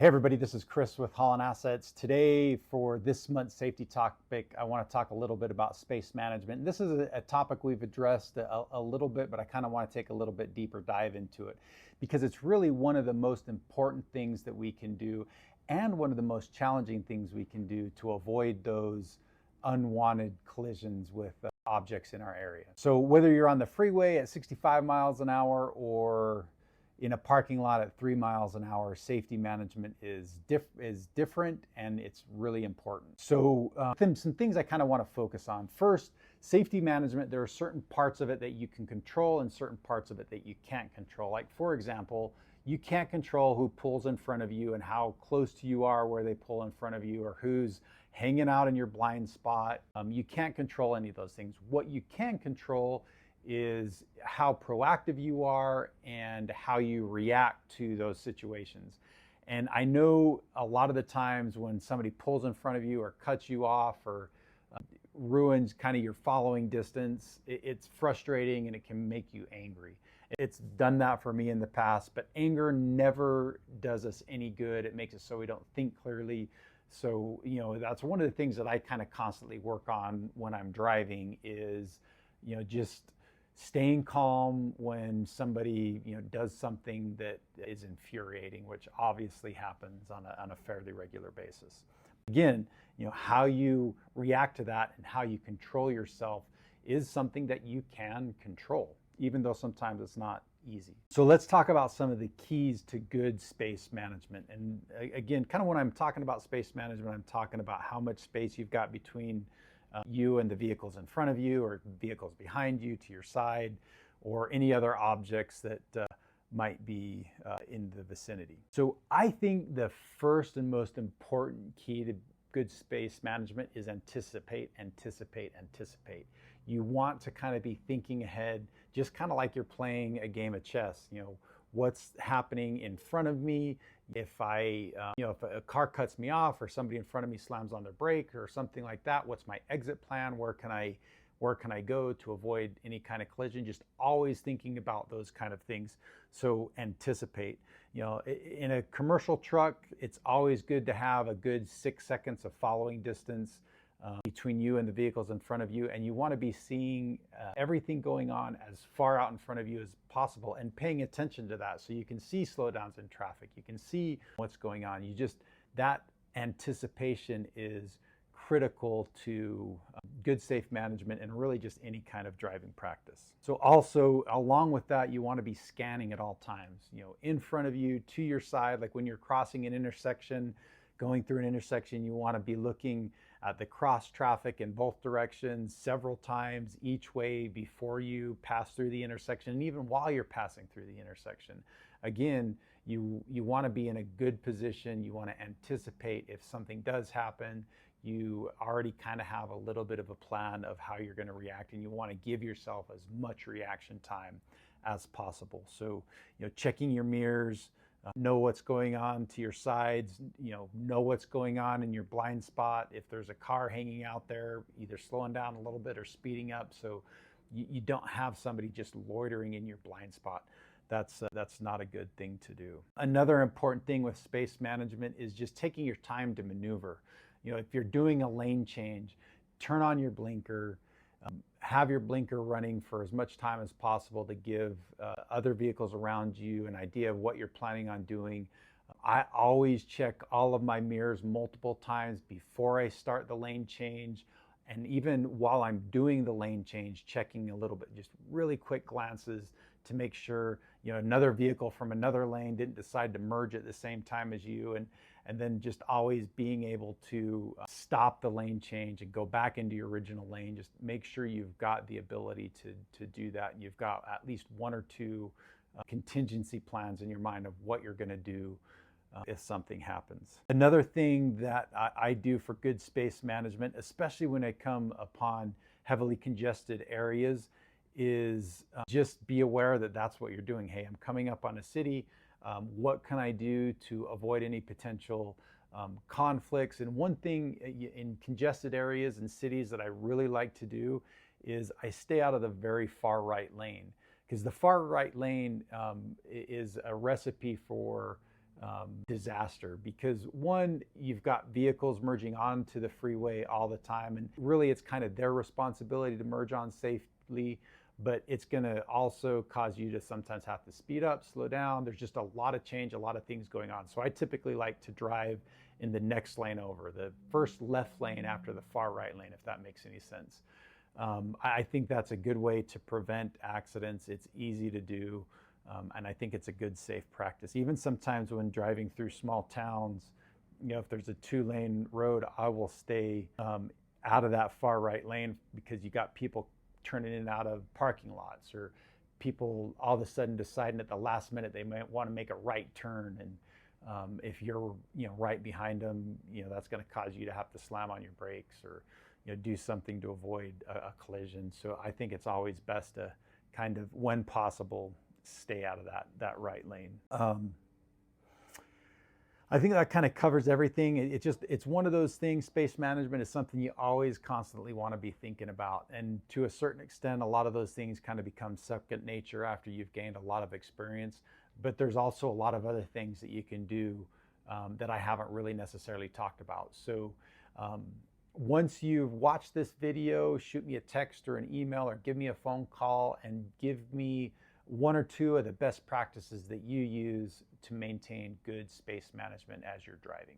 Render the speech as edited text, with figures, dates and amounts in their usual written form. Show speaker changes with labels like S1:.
S1: Hey everybody, this is Chris with Holland Assets. Today for this month's safety topic, I want to talk a little bit about space management. This is a topic we've addressed a little bit, but I kind of want to take a little bit deeper dive into it because it's really one of the most important things that we can do and one of the most challenging things we can do to avoid those unwanted collisions with objects in our area. So whether you're on the freeway at 65 miles an hour or in a parking lot at 3 miles an hour, safety management is different and it's really important. So some things I kind of want to focus on. First, safety management, there are certain parts of it that you can control and certain parts of it that you can't control. Like for example, you can't control who pulls in front of you and how close to you are where they pull in front of you, or who's hanging out in your blind spot. You can't control any of those things. What you can control is how proactive you are and how you react to those situations. And I know a lot of the times when somebody pulls in front of you or cuts you off or ruins kind of your following distance, it's frustrating and it can make you angry. It's done that for me in the past, but anger never does us any good. It makes it so we don't think clearly. So, that's one of the things that I kind of constantly work on when I'm driving is, just staying calm when somebody does something that is infuriating, which obviously happens on a fairly regular basis. Again, how you react to that and how you control yourself is something that you can control, even though sometimes it's not easy. So let's talk about some of the keys to good space management. And again, kind of when I'm talking about space management, I'm talking about how much space you've got between you and the vehicles in front of you, or vehicles behind you, to your side, or any other objects that might be in the vicinity. So I think the first and most important key to good space management is anticipate, anticipate, anticipate. You want to kind of be thinking ahead, just kind of like you're playing a game of chess. What's happening in front of me? If if a car cuts me off or somebody in front of me slams on their brake or something like that, what's my exit plan? Where can I go to avoid any kind of collision? Just always thinking about those kind of things. So anticipate. In a commercial truck, it's always good to have a good 6 seconds of following distance between you and the vehicles in front of you, and you want to be seeing everything going on as far out in front of you as possible and paying attention to that, so you can see slowdowns in traffic, you can see what's going on. That anticipation is critical to good safe management and really just any kind of driving practice. So also along with that, you want to be scanning at all times, in front of you, to your side. Like when you're crossing an intersection, going through an intersection, you want to be looking at the cross traffic in both directions several times each way before you pass through the intersection, and even while you're passing through the intersection. Again, you want to be in a good position. You want to anticipate if something does happen. You already kind of have a little bit of a plan of how you're going to react, and you want to give yourself as much reaction time as possible. So, checking your mirrors, know what's going on to your sides, know what's going on in your blind spot. If there's a car hanging out there, either slowing down a little bit or speeding up, so you don't have somebody just loitering in your blind spot. That's not a good thing to do. Another important thing with space management is just taking your time to maneuver. If you're doing a lane change, turn on your blinker, have your blinker running for as much time as possible to give other vehicles around you an idea of what you're planning on doing. I always check all of my mirrors multiple times before I start the lane change, and even while I'm doing the lane change, checking a little bit, just really quick glances to make sure another vehicle from another lane didn't decide to merge at the same time as you, and then just always being able to stop the lane change and go back into your original lane. Just make sure you've got the ability to do that, and you've got at least one or two contingency plans in your mind of what you're going to do if something happens. Another thing that I do for good space management, especially when I come upon heavily congested areas, is just be aware that that's what you're doing. Hey, I'm coming up on a city. What can I do to avoid any potential conflicts? And one thing in congested areas and cities that I really like to do is I stay out of the very far right lane, because the far right lane is a recipe for disaster, because one, you've got vehicles merging onto the freeway all the time, and really it's kind of their responsibility to merge on safely, but it's going to also cause you to sometimes have to speed up, slow down. There's just a lot of change, a lot of things going on. So I typically like to drive in the next lane over, the first left lane after the far right lane, if that makes any sense. I think that's a good way to prevent accidents. It's easy to do, and I think it's a good safe practice. Even sometimes when driving through small towns, if there's a 2-lane road, I will stay out of that far right lane, because you got people turning in and out of parking lots, or people all of a sudden deciding at the last minute they might want to make a right turn, and if you're right behind them, that's going to cause you to have to slam on your brakes, or do something to avoid a collision. So I think it's always best to kind of, when possible, stay out of that right lane. I think that kind of covers everything. It's one of those things. Space management is something you always constantly want to be thinking about. And to a certain extent, a lot of those things kind of become second nature after you've gained a lot of experience. But there's also a lot of other things that you can do that I haven't really necessarily talked about. So once you've watched this video, shoot me a text or an email, or give me a phone call and give me one or two of the best practices that you use to maintain good space management as you're driving.